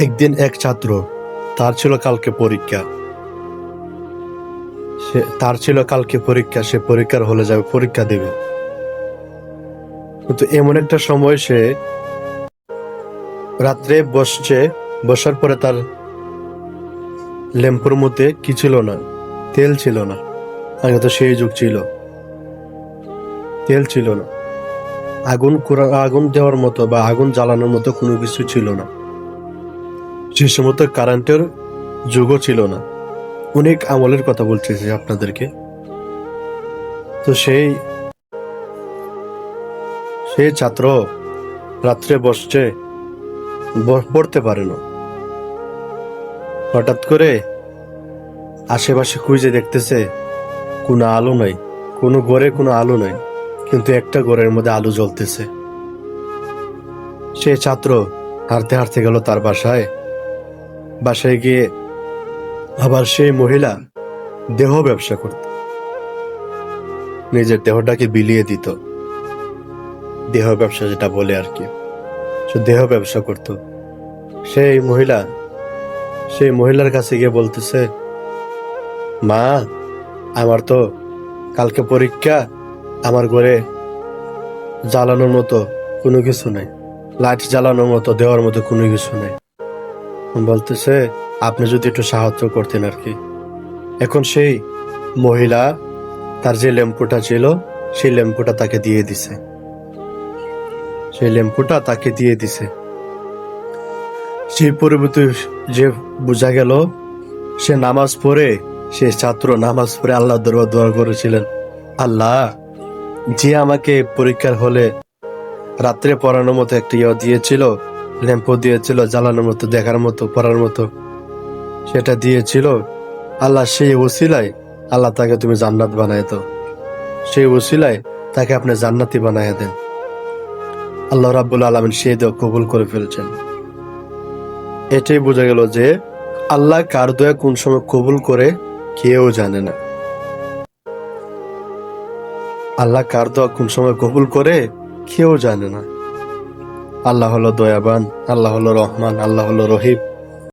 একদিন এক ছাত্র, তার ছিল কালকে পরীক্ষা। সে পরীক্ষার হলে যাবে, পরীক্ষা দেবে। কিন্তু এমন একটা সময় সে রাত্রে বসছে, বসার পরে তার ল্যাম্পের মধ্যে কি ছিল না, তেল ছিল না। আগে তো সেই যুগ ছিল, তেল ছিল না, আগুন দেওয়ার মতো বা আগুন জ্বালানোর মতো কোনো কিছু ছিল না। সে সময় তো কারেন্টের যুগও ছিল না। অনেক আমলের কথা বলতেছি আপনাদেরকে। তো সেই ছাত্র রাত্রে বসছে, পড়তে পারে না। হঠাৎ করে আশেপাশে খুঁজে দেখতেছে কোনো আলো নাই, কোনো ঘরে কোনো আলো নাই, কিন্তু একটা ঘরের মধ্যে আলো জ্বলতেছে। সে ছাত্র হাঁটতে হাঁটতে গেল তার বাসায় গিয়ে আবার সেই মহিলা দেহ ব্যবসা করত, নিজের দেহটাকে বিলিয়ে দিত। দেহ ব্যবসা যেটা বলে আর কি, সে দেহ ব্যবসা করত। সেই মহিলা সেই মহিলার কাছে গিয়ে বলতেছে, মা, আমার তো কালকে পরীক্ষা, আমার ঘরে জ্বালানোর মতো কোনো কিছু নাই, লাইট জ্বালানোর মতো দেওয়ার মতো কোনো কিছু নেই। বলতেছে, আপনি যদি একটু সাহায্য করতেন আর কি। এখন সেই মহিলা তার যে ল্যাম্পুটা ছিল, সেই ল্যাম্পুটা তাকে দিয়ে দিছে। সেই পরিবর্তে যে বোঝা গেল, সে নামাজ পড়ে, সে ছাত্র নামাজ পড়ে আল্লাহ দরবার দোয়া করেছিলেন, আল্লাহ, যে আমাকে পরীক্ষার হলে রাত্রে পড়ানোর মতো একটা দিয়েছিল, ল্যাম্প দিয়েছিল, জ্বালানোর মতো, দেখার মতো, পড়ার মতো, সেটা দিয়েছিল, আল্লাহ সেই ওসিলায় আল্লাহ তাকে তুমি জান্নাত বানায় দাও, সেই ওসিলায় তাকে আপনি জান্নাতি বানায় দেন। আল্লাহ রাব্বুল আলামিন সেই দোয়া কবুল করে ফেলছেন। এটাই বোঝা গেল যে আল্লাহ কার দোয়া কোন সময় কবুল করে কেউ জানে না। আল্লাহ কার দোয়া কোন সময় কবুল করে কেউ জানে না। আল্লাহ হলো দয়াবান, আল্লাহ হলো রহমান, আল্লাহ হলো রহিম।